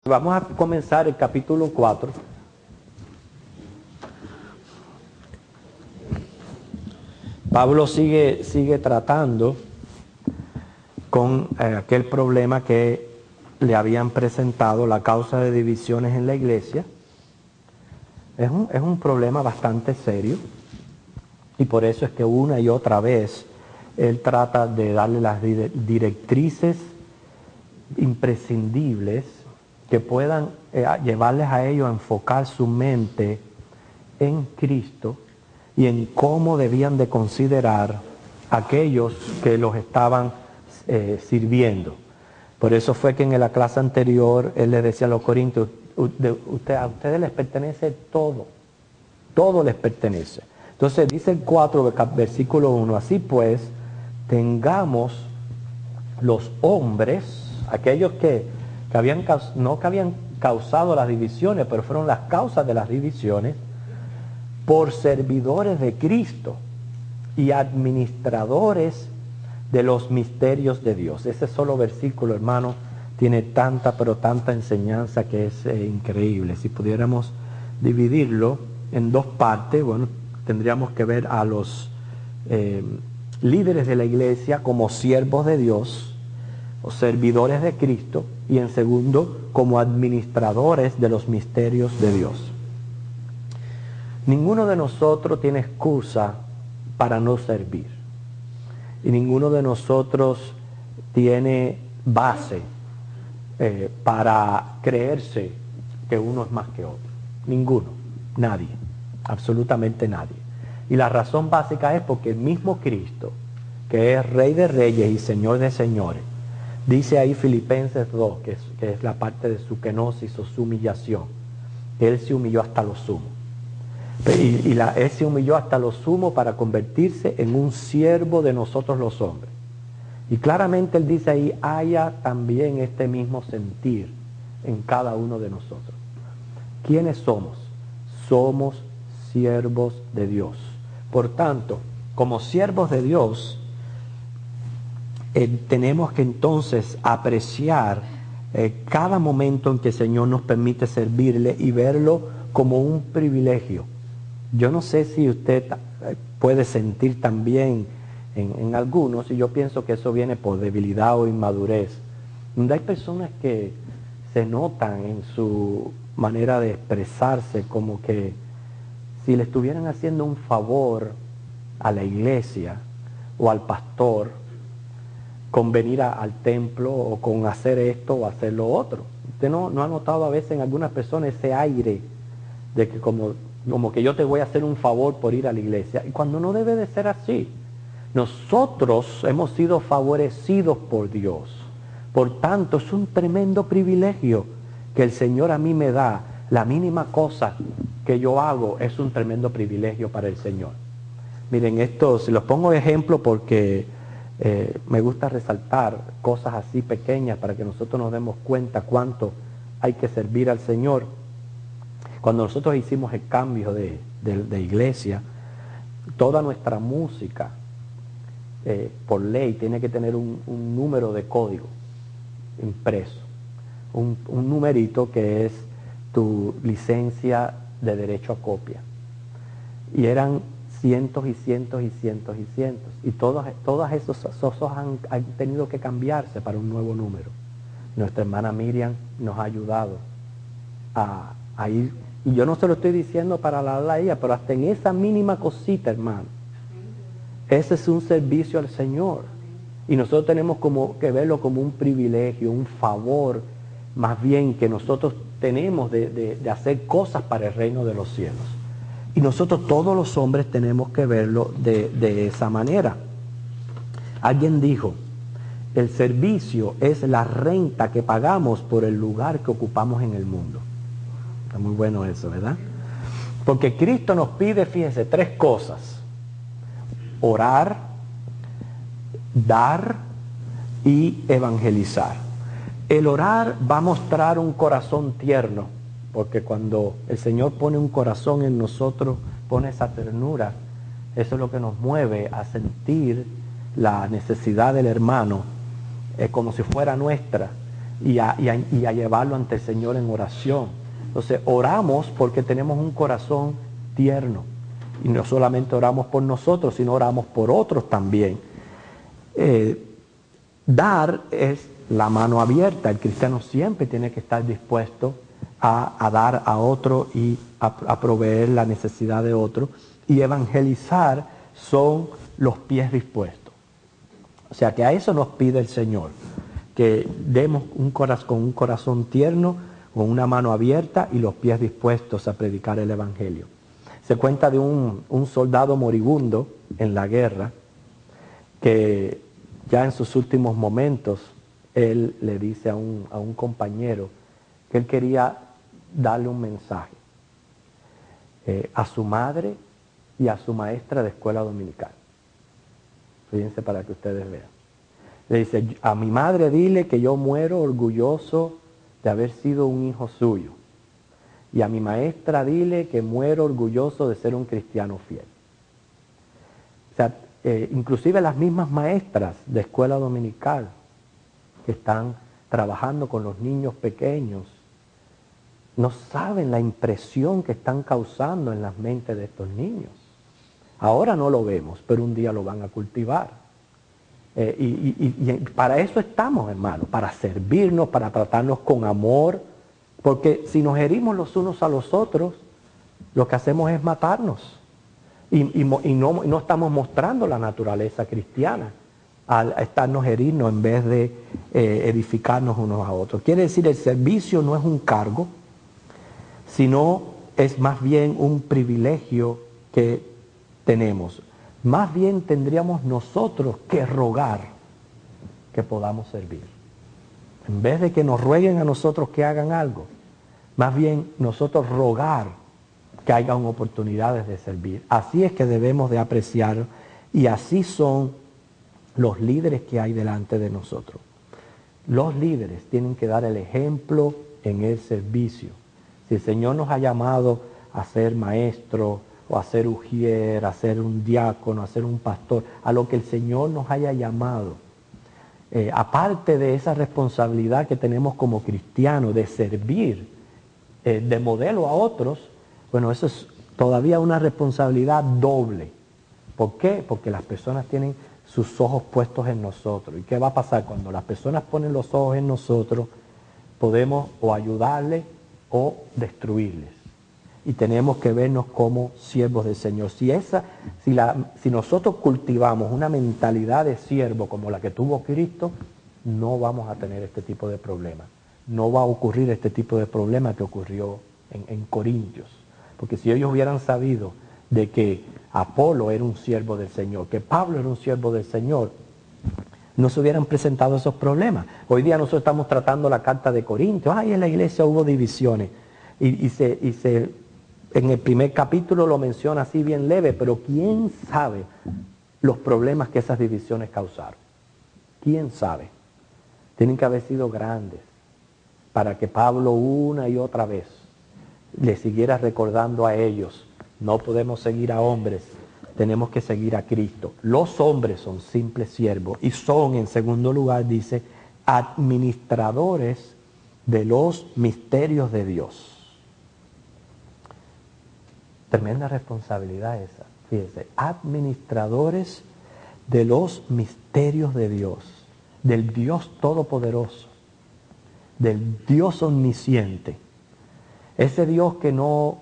Vamos a comenzar el capítulo 4. Pablo sigue tratando con aquel problema que le habían presentado, la causa de divisiones en la iglesia. Es un problema bastante serio y por eso es que una y otra vez él trata de darle las directrices imprescindibles que puedan llevarles a ellos a enfocar su mente en Cristo y en cómo debían de considerar aquellos que los estaban sirviendo. Por eso fue que en la clase anterior él les decía a los corintios, a ustedes les pertenece todo les pertenece. Entonces dice el 4, versículo 1, así pues, tengamos los hombres, aquellos que habían causado las divisiones, pero fueron las causas de las divisiones, por servidores de Cristo y administradores de los misterios de Dios. Ese solo versículo, hermano, tiene tanta enseñanza que es increíble. Si pudiéramos dividirlo en dos partes, bueno, tendríamos que ver a los líderes de la iglesia como siervos de Dios o servidores de Cristo, y en segundo, como administradores de los misterios de Dios. Ninguno de nosotros tiene excusa para no servir. Y ninguno de nosotros tiene base para creerse que uno es más que otro. Ninguno, nadie, absolutamente nadie. Y la razón básica es porque el mismo Cristo, que es Rey de Reyes y Señor de Señores, dice ahí Filipenses 2, que es la parte de su kenosis o su humillación. Él se humilló hasta lo sumo. Él se humilló hasta lo sumo para convertirse en un siervo de nosotros los hombres. Y claramente él dice ahí, haya también este mismo sentir en cada uno de nosotros. ¿Quiénes somos? Somos siervos de Dios. Por tanto, como siervos de Dios, tenemos que entonces apreciar cada momento en que el Señor nos permite servirle y verlo como un privilegio. Yo no sé si usted puede sentir también en algunos, y yo pienso que eso viene por debilidad o inmadurez, donde hay personas que se notan en su manera de expresarse como que si le estuvieran haciendo un favor a la iglesia o al pastor con venir al templo o con hacer esto o hacer lo otro. Usted no ha notado a veces en algunas personas ese aire de que como que yo te voy a hacer un favor por ir a la iglesia, y cuando no debe de ser así. Nosotros hemos sido favorecidos por Dios. Por tanto, es un tremendo privilegio que el Señor a mí me da. La mínima cosa que yo hago es un tremendo privilegio para el Señor. Miren, esto se los pongo de ejemplo porque me gusta resaltar cosas así pequeñas para que nosotros nos demos cuenta cuánto hay que servir al Señor. Cuando nosotros hicimos el cambio de iglesia, toda nuestra música por ley tiene que tener un número de código impreso, un numerito que es tu licencia de derecho a copia, y eran cientos y cientos y cientos y cientos, y todas esos han tenido que cambiarse para un nuevo número. Nuestra hermana Miriam nos ha ayudado a ir, y yo no se lo estoy diciendo para hablarle a ella, pero hasta en esa mínima cosita, hermano, ese es un servicio al Señor, y nosotros tenemos que verlo como un privilegio, un favor, más bien que nosotros tenemos de hacer cosas para el reino de los cielos. Y nosotros todos los hombres tenemos que verlo de esa manera. Alguien dijo, el servicio es la renta que pagamos por el lugar que ocupamos en el mundo. Está muy bueno eso, ¿verdad? Porque Cristo nos pide, fíjense, 3 cosas. Orar, dar y evangelizar. El orar va a mostrar un corazón tierno, porque cuando el Señor pone un corazón en nosotros, pone esa ternura, eso es lo que nos mueve a sentir la necesidad del hermano como si fuera nuestra, y a llevarlo ante el Señor en oración. Entonces oramos porque tenemos un corazón tierno. Y no solamente oramos por nosotros, sino oramos por otros también. Dar es la mano abierta. El cristiano siempre tiene que estar dispuesto a dar a otro y a proveer la necesidad de otro. Y evangelizar son los pies dispuestos. O sea que a eso nos pide el Señor, que demos con un corazón tierno, con una mano abierta y los pies dispuestos a predicar el Evangelio. Se cuenta de un soldado moribundo en la guerra, que ya en sus últimos momentos, él le dice a un compañero que él quería darle un mensaje a su madre y a su maestra de escuela dominical. Fíjense para que ustedes vean. Le dice, a mi madre dile que yo muero orgulloso de haber sido un hijo suyo. Y a mi maestra dile que muero orgulloso de ser un cristiano fiel. O sea, inclusive las mismas maestras de escuela dominical que están trabajando con los niños pequeños no saben la impresión que están causando en las mentes de estos niños. Ahora no lo vemos, pero un día lo van a cultivar. Y para eso estamos, hermanos, para servirnos, para tratarnos con amor, porque si nos herimos los unos a los otros, lo que hacemos es matarnos. Y no estamos mostrando la naturaleza cristiana al estarnos heriendo en vez de edificarnos unos a otros. Quiere decir, el servicio no es un cargo, sino es más bien un privilegio que tenemos. Más bien tendríamos nosotros que rogar que podamos servir. En vez de que nos rueguen a nosotros que hagan algo, más bien nosotros rogar que hayan oportunidades de servir. Así es que debemos de apreciar, y así son los líderes que hay delante de nosotros. Los líderes tienen que dar el ejemplo en el servicio. Si el Señor nos ha llamado a ser maestro, o a ser ujier, a ser un diácono, a ser un pastor, a lo que el Señor nos haya llamado, aparte de esa responsabilidad que tenemos como cristianos de servir de modelo a otros, bueno, eso es todavía una responsabilidad doble. ¿Por qué? Porque las personas tienen sus ojos puestos en nosotros. ¿Y qué va a pasar? Cuando las personas ponen los ojos en nosotros, podemos o ayudarles o destruirles. Y tenemos que vernos como siervos del Señor. Si nosotros cultivamos una mentalidad de siervo como la que tuvo Cristo, no vamos a tener este tipo de problemas. No va a ocurrir este tipo de problema que ocurrió en Corintios. Porque si ellos hubieran sabido de que Apolo era un siervo del Señor, que Pablo era un siervo del Señor, no se hubieran presentado esos problemas. Hoy día nosotros estamos tratando la carta de Corintios. En la iglesia hubo divisiones. En el primer capítulo lo menciona así bien leve, pero ¿quién sabe los problemas que esas divisiones causaron? ¿Quién sabe? Tienen que haber sido grandes para que Pablo una y otra vez le siguiera recordando a ellos, no podemos seguir a hombres, tenemos que seguir a Cristo. Los hombres son simples siervos y son, en segundo lugar, dice, administradores de los misterios de Dios. Tremenda responsabilidad esa, fíjense, administradores de los misterios de Dios, del Dios Todopoderoso, del Dios Omnisciente, ese Dios que no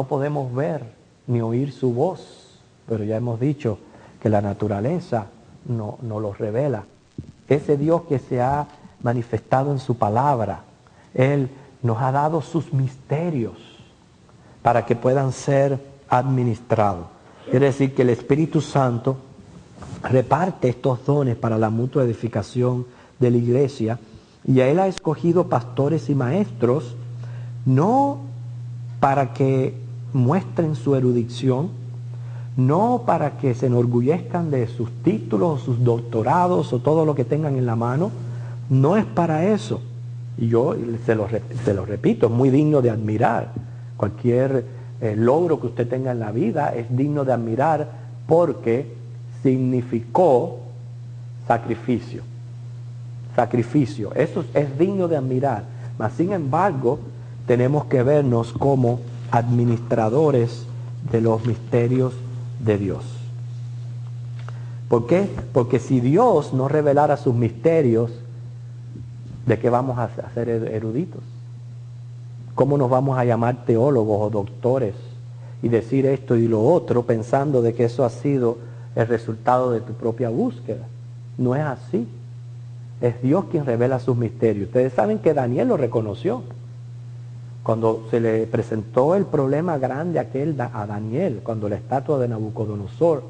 podemos ver ni oír su voz, pero ya hemos dicho que la naturaleza no lo revela. Ese Dios que se ha manifestado en su palabra, Él nos ha dado sus misterios para que puedan ser administrados. Quiere decir que el Espíritu Santo reparte estos dones para la mutua edificación de la iglesia, y Él ha escogido pastores y maestros no para que muestren su erudición, no para que se enorgullezcan de sus títulos, sus doctorados o todo lo que tengan en la mano. No es para eso. Y yo se lo repito, es muy digno de admirar. Cualquier logro que usted tenga en la vida es digno de admirar porque significó sacrificio. sacrificio. Eso es digno de admirar. Mas sin embargo, tenemos que vernos como administradores de los misterios de Dios. ¿Por qué? Porque si Dios no revelara sus misterios, ¿de qué vamos a ser eruditos? ¿Cómo nos vamos a llamar teólogos o doctores y decir esto y lo otro pensando de que eso ha sido el resultado de tu propia búsqueda? No es así. Es Dios quien revela sus misterios. Ustedes saben que Daniel lo reconoció. Cuando se le presentó el problema grande aquel a Daniel, cuando la estatua de Nabucodonosor,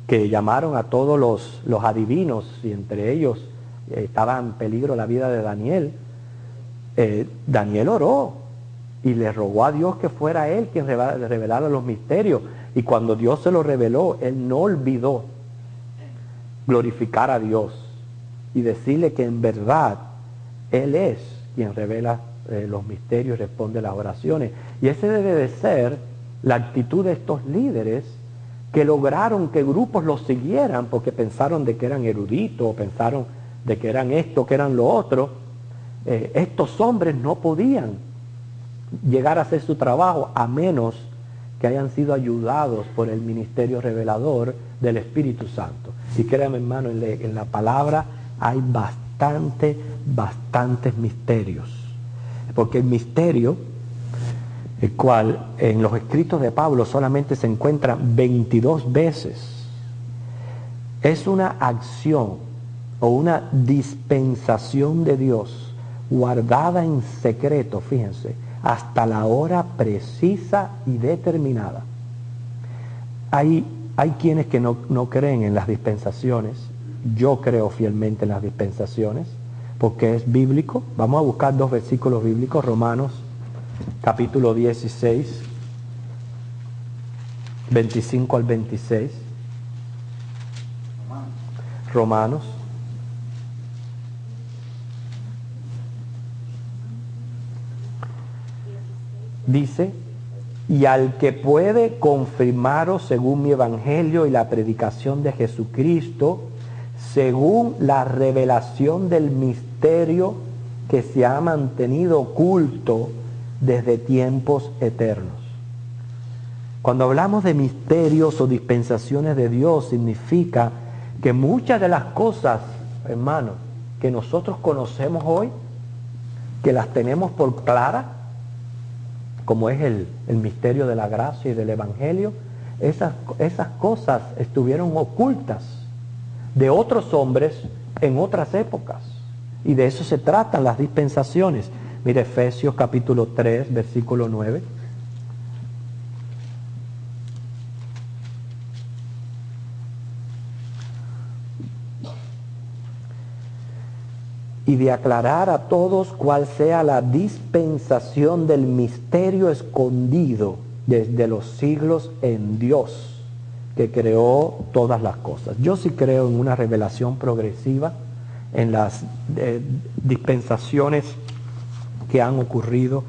que llamaron a todos los adivinos, y entre ellos estaba en peligro la vida de Daniel, Daniel oró y le rogó a Dios que fuera él quien revelara los misterios. Y cuando Dios se lo reveló, él no olvidó glorificar a Dios y decirle que en verdad él es quien revela los misterios y responde las oraciones. Y ese debe de ser la actitud de estos líderes que lograron que grupos los siguieran porque pensaron de que eran eruditos, pensaron de que eran esto, que eran lo otro. Estos hombres no podían llegar a hacer su trabajo a menos que hayan sido ayudados por el ministerio revelador del Espíritu Santo. Y créanme, hermano, en la palabra hay bastantes misterios. Porque el misterio, el cual en los escritos de Pablo solamente se encuentra 22 veces, es una acción o una dispensación de Dios guardada en secreto, fíjense, hasta la hora precisa y determinada. Hay quienes que no creen en las dispensaciones. Yo creo fielmente en las dispensaciones porque es bíblico. Vamos a buscar 2 versículos bíblicos. Romanos capítulo 16, 25 al 26. Romanos. Dice: y al que puede confirmaros según mi evangelio y la predicación de Jesucristo, según la revelación del misterio que se ha mantenido oculto desde tiempos eternos. Cuando hablamos de misterios o dispensaciones de Dios, significa que muchas de las cosas, hermanos, que nosotros conocemos hoy, que las tenemos por claras, como es el misterio de la gracia y del evangelio, esas cosas estuvieron ocultas de otros hombres en otras épocas. Y de eso se tratan las dispensaciones. Mire Efesios capítulo 3, versículo 9. Y de aclarar a todos cuál sea la dispensación del misterio escondido desde los siglos en Dios, que creó todas las cosas. Yo sí creo en una revelación progresiva, en las dispensaciones que han ocurrido.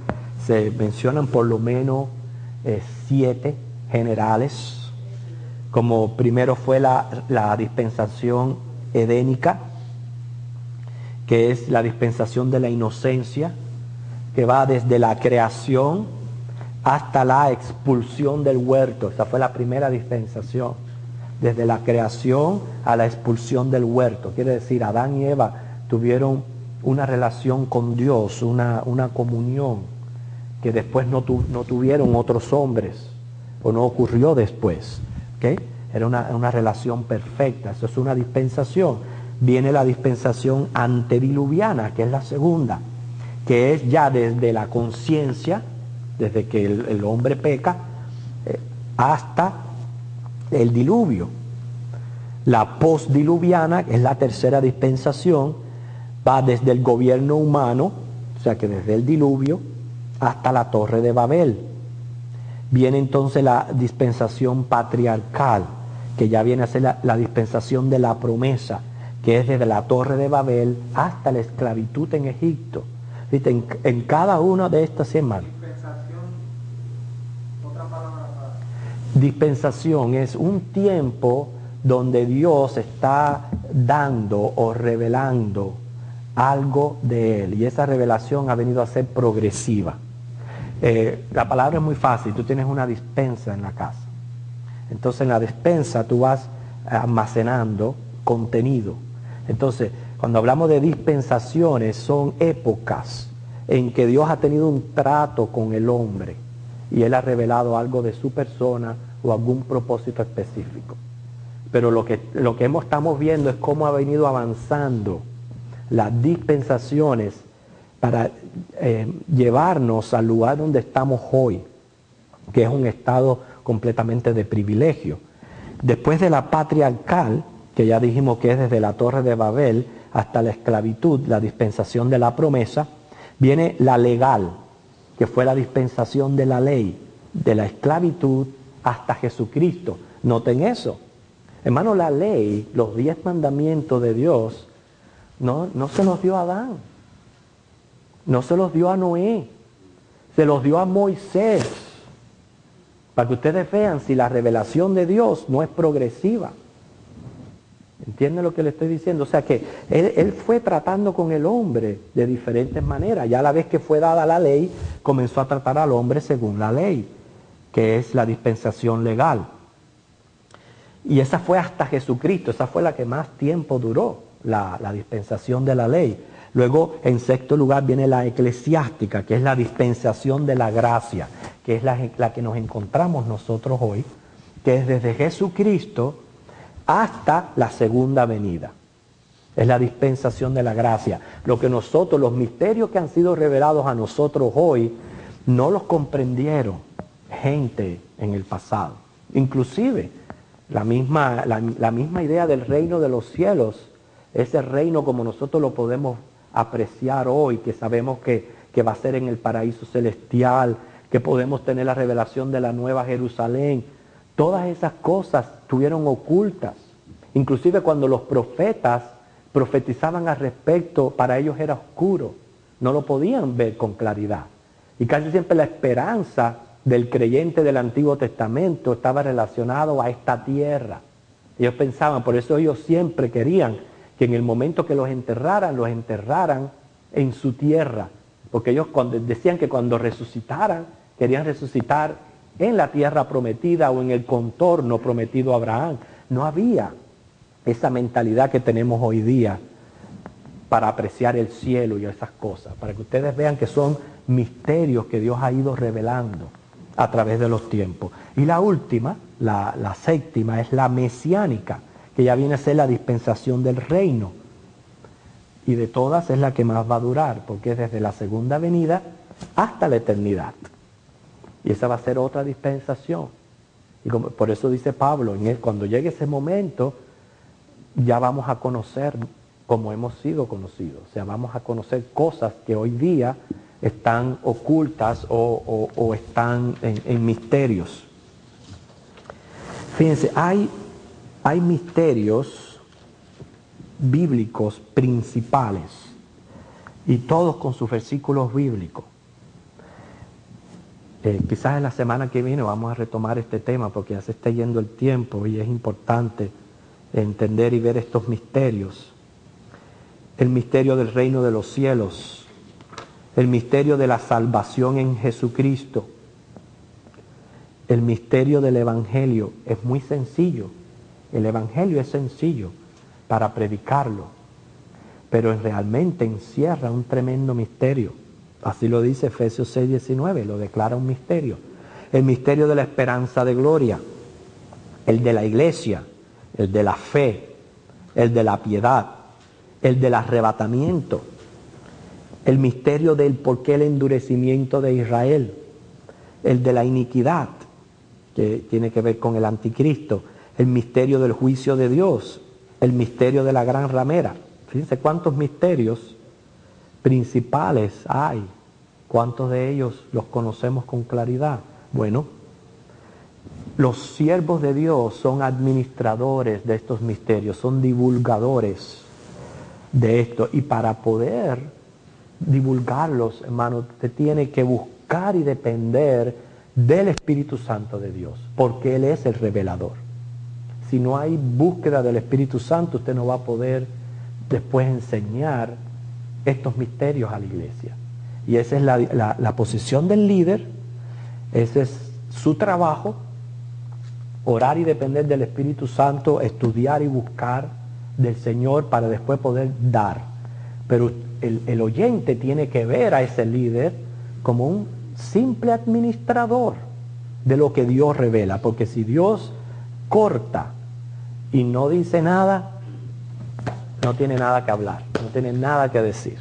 Se mencionan por lo menos 7 generales, como primero fue la dispensación edénica, que es la dispensación de la inocencia, que va desde la creación hasta la expulsión del huerto. Esa fue la primera dispensación, desde la creación a la expulsión del huerto. Quiere decir, Adán y Eva tuvieron una relación con Dios, una comunión que después no tuvieron otros hombres, o no ocurrió después. ¿Okay? Era una relación perfecta. Eso es una dispensación. Viene la dispensación antediluviana, que es la segunda, que es ya desde la conciencia, desde que el hombre peca, hasta el diluvio. La postdiluviana, que es la tercera dispensación, va desde el gobierno humano, o sea que desde el diluvio, hasta la Torre de Babel. Viene entonces la dispensación patriarcal, que ya viene a ser la dispensación de la promesa, que es desde la Torre de Babel hasta la esclavitud en Egipto. ¿Viste? En cada una de estas semanas. Dispensación, otra palabra para... Dispensación es un tiempo donde Dios está dando o revelando algo de Él. Y esa revelación ha venido a ser progresiva. La palabra es muy fácil. Tú tienes una despensa en la casa. Entonces en la despensa tú vas almacenando contenido. Entonces, cuando hablamos de dispensaciones, son épocas en que Dios ha tenido un trato con el hombre y Él ha revelado algo de su persona o algún propósito específico. Pero lo que estamos viendo es cómo ha venido avanzando las dispensaciones para llevarnos al lugar donde estamos hoy, que es un estado completamente de privilegio. Después de la patriarcal, que ya dijimos que es desde la Torre de Babel hasta la esclavitud, la dispensación de la promesa, viene la legal, que fue la dispensación de la ley, de la esclavitud hasta Jesucristo. Noten eso. Hermano, la ley, los 10 mandamientos de Dios, no se los dio a Adán, no se los dio a Noé, se los dio a Moisés, para que ustedes vean si la revelación de Dios no es progresiva. ¿Entienden lo que le estoy diciendo? O sea que él fue tratando con el hombre de diferentes maneras. Ya a la vez que fue dada la ley, comenzó a tratar al hombre según la ley, que es la dispensación legal. Y esa fue hasta Jesucristo, esa fue la que más tiempo duró, la dispensación de la ley. Luego, en sexto lugar, viene la eclesiástica, que es la dispensación de la gracia, que es la que nos encontramos nosotros hoy, que es desde Jesucristo hasta la segunda venida. Es la dispensación de la gracia. Lo que nosotros, los misterios que han sido revelados a nosotros hoy, no los comprendieron gente en el pasado. Inclusive, la misma idea del reino de los cielos, ese reino como nosotros lo podemos apreciar hoy, que sabemos que va a ser en el paraíso celestial, que podemos tener la revelación de la nueva Jerusalén. Todas esas cosas estuvieron ocultas. Inclusive cuando los profetas profetizaban al respecto, para ellos era oscuro. No lo podían ver con claridad. Y casi siempre la esperanza del creyente del Antiguo Testamento estaba relacionado a esta tierra. Ellos pensaban, por eso ellos siempre querían que en el momento que los enterraran en su tierra. Porque ellos decían que cuando resucitaran, querían resucitar en la tierra prometida o en el contorno prometido a Abraham. No había esa mentalidad que tenemos hoy día para apreciar el cielo y esas cosas. Para que ustedes vean que son misterios que Dios ha ido revelando a través de los tiempos. Y la última, la séptima, es la mesiánica, que ya viene a ser la dispensación del reino. Y de todas es la que más va a durar, porque es desde la segunda venida hasta la eternidad. Y esa va a ser otra dispensación. Y por eso dice Pablo, cuando llegue ese momento, ya vamos a conocer como hemos sido conocidos. O sea, vamos a conocer cosas que hoy día están ocultas o están en misterios. Fíjense, hay misterios bíblicos principales y todos con sus versículos bíblicos. Quizás en la semana que viene vamos a retomar este tema porque ya se está yendo el tiempo y es importante entender y ver estos misterios. El misterio del reino de los cielos, el misterio de la salvación en Jesucristo, el misterio del Evangelio. Es muy sencillo, el Evangelio es sencillo para predicarlo, pero realmente encierra un tremendo misterio. Así lo dice Efesios 6:19, lo declara un misterio. El misterio de la esperanza de gloria, el de la iglesia, el de la fe, el de la piedad, el del arrebatamiento, el misterio del por qué el endurecimiento de Israel, el de la iniquidad, que tiene que ver con el anticristo, el misterio del juicio de Dios, el misterio de la gran ramera. Fíjense cuántos misterios principales hay. ¿Cuántos de ellos los conocemos con claridad? Bueno, los siervos de Dios son administradores de estos misterios, son divulgadores de esto. Y para poder divulgarlos, hermanos, usted tiene que buscar y depender del Espíritu Santo de Dios, porque Él es el revelador. Si no hay búsqueda del Espíritu Santo, usted no va a poder después enseñar estos misterios a la iglesia. Y esa es la posición del líder, ese es su trabajo, orar y depender del Espíritu Santo, estudiar y buscar del Señor para después poder dar. Pero el oyente tiene que ver a ese líder como un simple administrador de lo que Dios revela, porque si Dios corta y no dice nada, no tiene nada que hablar, no tiene nada que decir,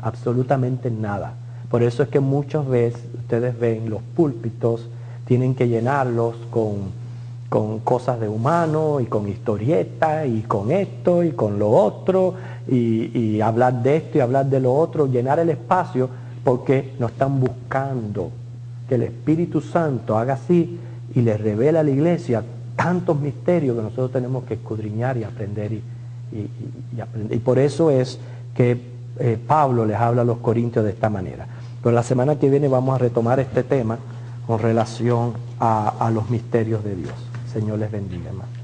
absolutamente nada. Por eso es que muchas veces ustedes ven los púlpitos, tienen que llenarlos con cosas de humano y con historietas y con esto y con lo otro y hablar de esto y hablar de lo otro, llenar el espacio, porque no están buscando que el Espíritu Santo haga así y les revela a la iglesia tantos misterios que nosotros tenemos que escudriñar y aprender y aprender. Y por eso es que Pablo les habla a los corintios de esta manera. Pero la semana que viene vamos a retomar este tema con relación a los misterios de Dios. Señor les bendiga, hermano.